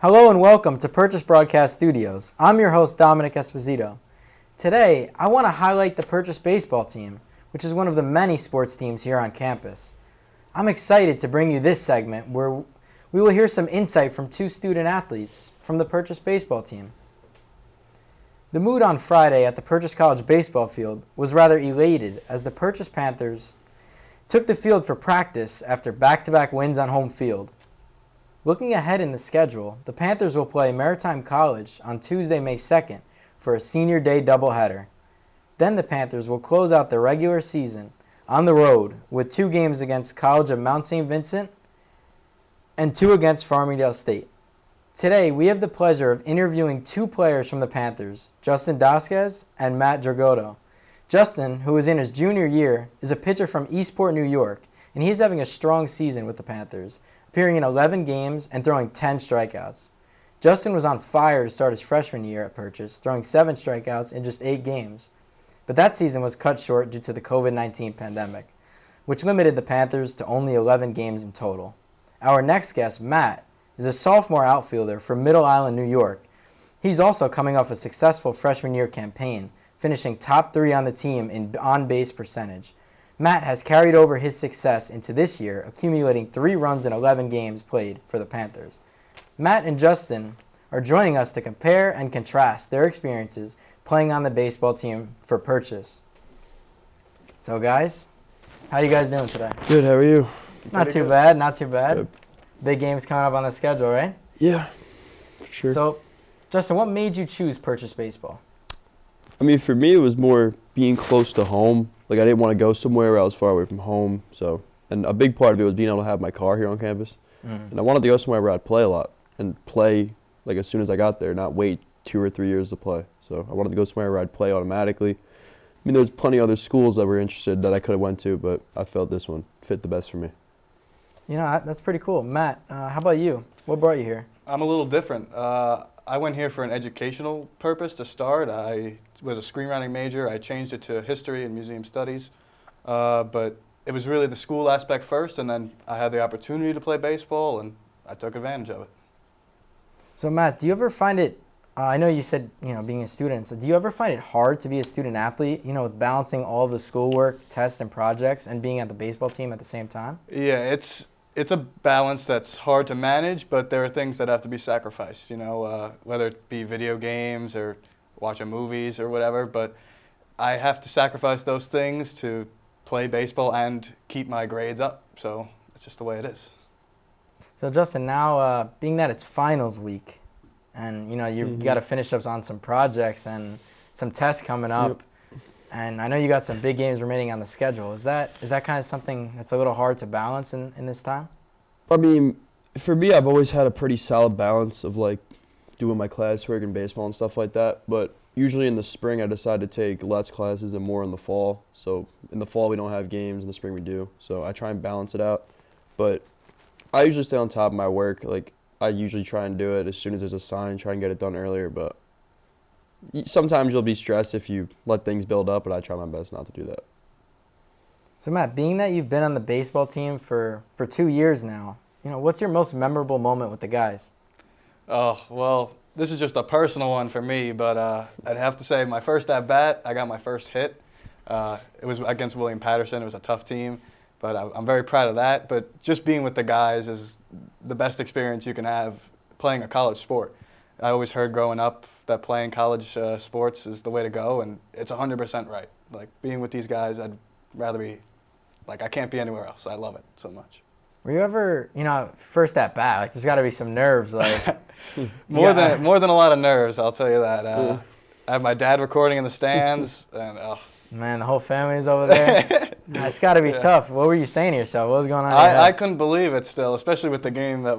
Hello and welcome to Purchase Broadcast Studios. I'm your host, Domenick Esposito. Today, I want to highlight the Purchase baseball team, which is one of the many sports teams here on campus. I'm excited to bring you this segment where we will hear some insight from two student athletes from the Purchase baseball team. The mood on Friday at the Purchase College baseball field was rather elated as the Purchase Panthers took the field for practice after back-to-back wins on home field. Looking ahead in the schedule, the Panthers will play Maritime College on Tuesday, May 2nd for a Senior Day doubleheader. Then the Panthers will close out the regular season on the road with 2 games against College of Mount St. Vincent and 2 against Farmingdale State. Today, we have the pleasure of interviewing 2 players from the Panthers, Justin Doskoez and Matt Dragotto. Justin, who is in his junior year, is a pitcher from Eastport, New York, and he is having a strong season with the Panthers, appearing in 11 games and throwing 10 strikeouts. Justin was on fire to start his freshman year at Purchase, throwing 7 strikeouts in just 8 games. But that season was cut short due to the COVID-19 pandemic, which limited the Panthers to only 11 games in total. Our next guest, Matt, is a sophomore outfielder from Middle Island, New York. He's also coming off a successful freshman year campaign, finishing top 3 on the team in on-base percentage. Matt has carried over his success into this year, accumulating 3 runs in 11 games played for the Panthers. Matt and Justin are joining us to compare and contrast their experiences playing on the baseball team for Purchase. So guys, how you guys doing today? Good, how are you? Not too bad, not too bad. Good. Big games coming up on the schedule, right? Yeah, for sure. So, Justin, what made you choose Purchase baseball? I mean, for me, it was more being close to home. Like, I didn't want to go somewhere where I was far away from home. So, and a big part of it was being able to have my car here on campus. And I wanted to go somewhere where I'd play a lot and play, like, as soon as I got there, not wait 2 or 3 years to play. So, I wanted to go somewhere where I'd play automatically. I mean, there's plenty of other schools that were interested that I could have went to, but I felt this one fit the best for me. You know, that's pretty cool. Matt, how about you? What brought you here? I'm a little different. I went here for an educational purpose to start. I was a screenwriting major. I changed it to history and museum studies. But it was really the school aspect first, and then I had the opportunity to play baseball, and I took advantage of it. So, Matt, do you ever find it, I know you said, being a student, so do you ever find it hard to be a student athlete, with balancing all of the schoolwork, tests, and projects, and being at the baseball team at the same time? Yeah, it's a balance that's hard to manage, but there are things that have to be sacrificed, whether it be video games or watching movies or whatever. But I have to sacrifice those things to play baseball and keep my grades up. So it's just the way it is. So, Justin, now being that it's finals week and, you've got to finish up on some projects and some tests coming up, and I know you got some big games remaining on the schedule. Is that kind of something that's a little hard to balance in this time? I mean, for me, I've always had a pretty solid balance of, like, doing my classwork and baseball and stuff like that. But usually in the spring, I decide to take less classes and more in the fall. So in the fall, we don't have games. In the spring, we do. So I try and balance it out. But I usually stay on top of my work. Like, I usually try and do it as soon as there's a sign, try and get it done earlier. But sometimes you'll be stressed if you let things build up, but I try my best not to do that. So, Matt, being that you've been on the baseball team for 2 years now, what's your most memorable moment with the guys? Oh, well, this is just a personal one for me, but I'd have to say my first at-bat, I got my first hit. It was against William Patterson. It was a tough team, but I'm very proud of that. But just being with the guys is the best experience you can have playing a college sport. I always heard growing up that playing college sports is the way to go, and it's 100% right. Like, being with these guys, I'd rather be, like, I can't be anywhere else. I love it so much. Were you ever, first at bat, like, there's got to be some nerves, like. More than a lot of nerves, I'll tell you that. I have my dad recording in the stands, and man, the whole family's over there. It's got to be tough. What were you saying to yourself? What was going on in your head? I couldn't believe it still, especially with the game that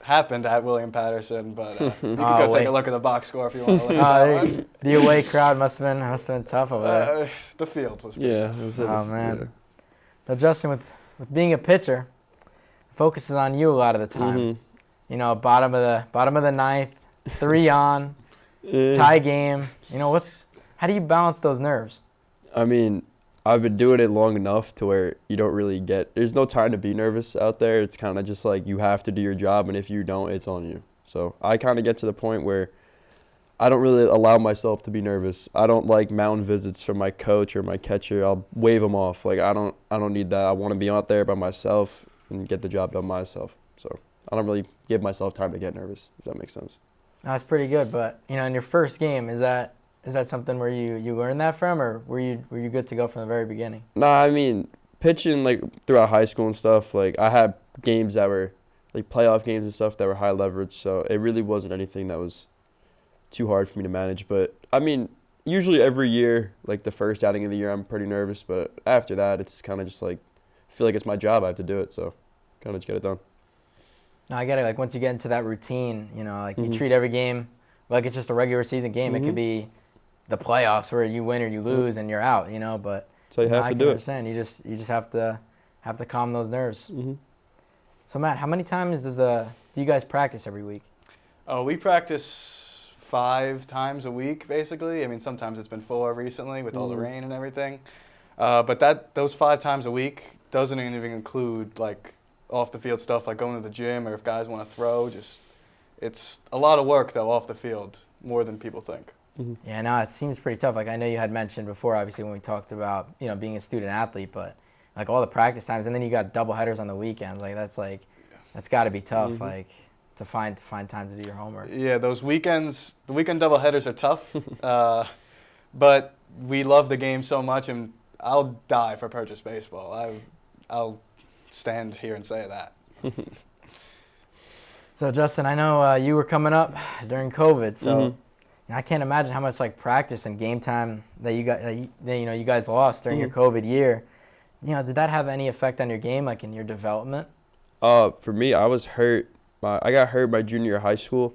happened at William Patterson, but you can go take a look at the box score if you want to look at that one. The away crowd must have been tough over there. The field was pretty tough. Oh, man. Yeah. So, Justin, with being a pitcher, the focus is on you a lot of the time. Bottom of the ninth, 3 on, tie game. How do you balance those nerves? I mean, I've been doing it long enough to where you don't really there's no time to be nervous out there. It's kind of just like you have to do your job, and if you don't, it's on you. So I kind of get to the point where I don't really allow myself to be nervous. I don't like mound visits from my coach or my catcher. I'll wave them off. Like I don't need that. I want to be out there by myself and get the job done myself. So I don't really give myself time to get nervous, if that makes sense. That's pretty good, but in your first game, is that something where you learned that from, or were you good to go from the very beginning? Nah, I mean, pitching like throughout high school and stuff, like I had games that were like playoff games and stuff that were high leverage, so it really wasn't anything that was too hard for me to manage. But I mean, usually every year, like the first outing of the year, I'm pretty nervous, but after that, it's kind of just like I feel like it's my job. I have to do it, so kind of just get it done. No, I get it. Like once you get into that routine, like you treat every game like it's just a regular season game. It could be the playoffs where you win or you lose and you're out. But So you have I to can do it. understand. You just have to calm those nerves. Mm-hmm. So Matt, how many times do you guys practice every week? Oh, we practice 5 times a week, basically. I mean, sometimes it's been 4 recently with all the rain and everything. But those 5 times a week doesn't even include like off the field stuff like going to the gym or if guys want to throw. It's a lot of work though off the field, more than people think. Mm-hmm. Yeah, no, it seems pretty tough. Like I know you had mentioned before, obviously when we talked about being a student athlete, but like all the practice times, and then you got double headers on the weekends. That's got to be tough. Like to find time to do your homework. Yeah, the weekend double headers are tough. But we love the game so much, and I'll die for Purchase baseball. I'll stand here and say that. So Justin, I know you were coming up during COVID, so I can't imagine how much like practice and game time that you guys lost during your COVID year. Did that have any effect on your game, like in your development? For me, I was hurt. I got hurt my junior year of high school,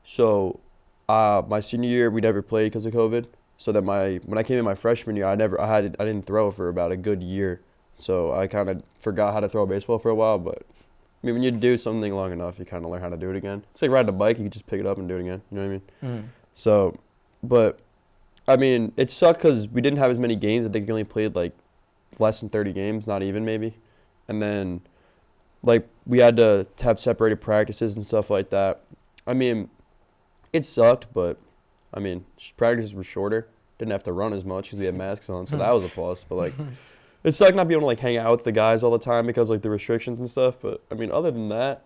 so my senior year we never played because of COVID. So then when I came in my freshman year, I didn't throw for about a good year. So I kind of forgot how to throw a baseball for a while. But I mean, when you do something long enough, you kind of learn how to do it again. It's like riding a bike; you can just pick it up and do it again. You know what I mean? So, but I mean, it sucked because we didn't have as many games. I think we only played like less than 30 games, not even maybe. And then like we had to have separated practices and stuff like that. I mean, it sucked, but I mean, practices were shorter. Didn't have to run as much because we had masks on, so that was a plus. But like, it sucked not being able to like hang out with the guys all the time because like the restrictions and stuff. But I mean, other than that,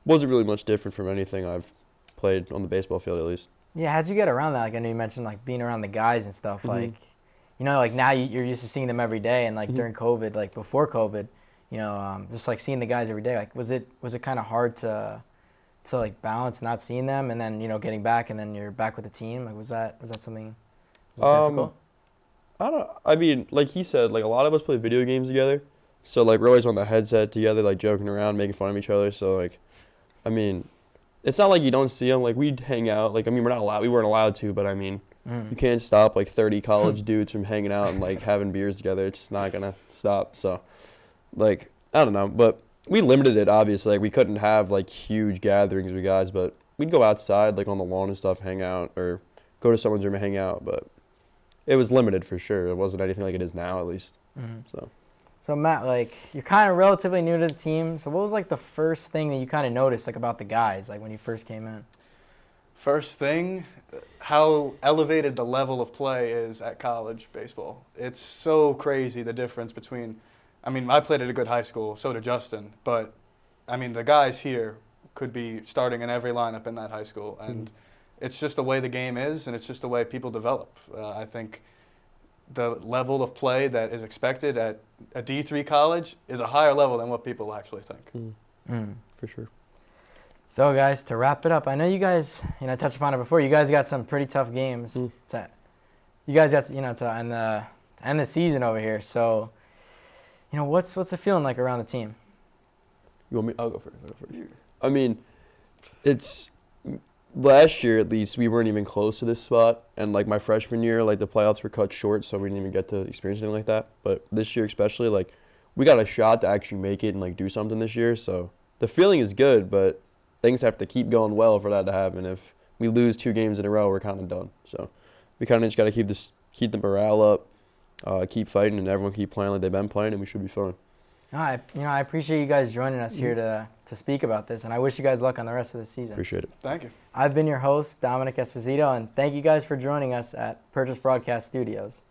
wasn't really much different from anything I've played on the baseball field at least. Yeah, how'd you get around that? Like I know you mentioned like being around the guys and stuff. Like, like now you're used to seeing them every day, and like during COVID, like before COVID, just like seeing the guys every day. Like was it kind of hard to like balance not seeing them and then getting back and then you're back with the team? Like was that something? Was it difficult? I mean, like he said, like a lot of us play video games together, so like we're always on the headset together, like joking around, making fun of each other. So like, I mean, it's not like you don't see them. Like we'd hang out. Like I mean, we weren't allowed to, but I mean, you can't stop like 30 college dudes from hanging out and like having beers together. It's just not gonna stop. So, like I don't know, but we limited it obviously. Like we couldn't have like huge gatherings with guys, but we'd go outside like on the lawn and stuff, hang out, or go to someone's room and hang out. But it was limited for sure. It wasn't anything like it is now, at least. So Matt, like you're kind of relatively new to the team. So what was like the first thing that you kind of noticed like about the guys, like when you first came in? First thing, how elevated the level of play is at college baseball. It's so crazy the difference between, I mean, I played at a good high school, so did Justin, but I mean, the guys here could be starting in every lineup in that high school, and it's just the way the game is, and it's just the way people develop. I think the level of play that is expected at a D3 college is a higher level than what people actually think. For sure. So guys, to wrap it up, I know you guys, I touched upon it before. You guys got some pretty tough games. You guys got, to end the season over here. So, what's the feeling like around the team? You want me? I'll go first. I mean, it's last year at least we weren't even close to this spot, and like my freshman year, like the playoffs were cut short, so we didn't even get to experience anything like that. But this year especially, like we got a shot to actually make it and like do something this year. So the feeling is good, but things have to keep going well for that to happen. If we lose 2 games in a row, we're kind of done. So we kind of just got to keep the morale up, keep fighting, and everyone keep playing like they've been playing, and we should be fine. No, I appreciate you guys joining us here to speak about this, and I wish you guys luck on the rest of the season. Appreciate it. Thank you. I've been your host, Domenick Esposito, and thank you guys for joining us at Purchase Broadcast Studios.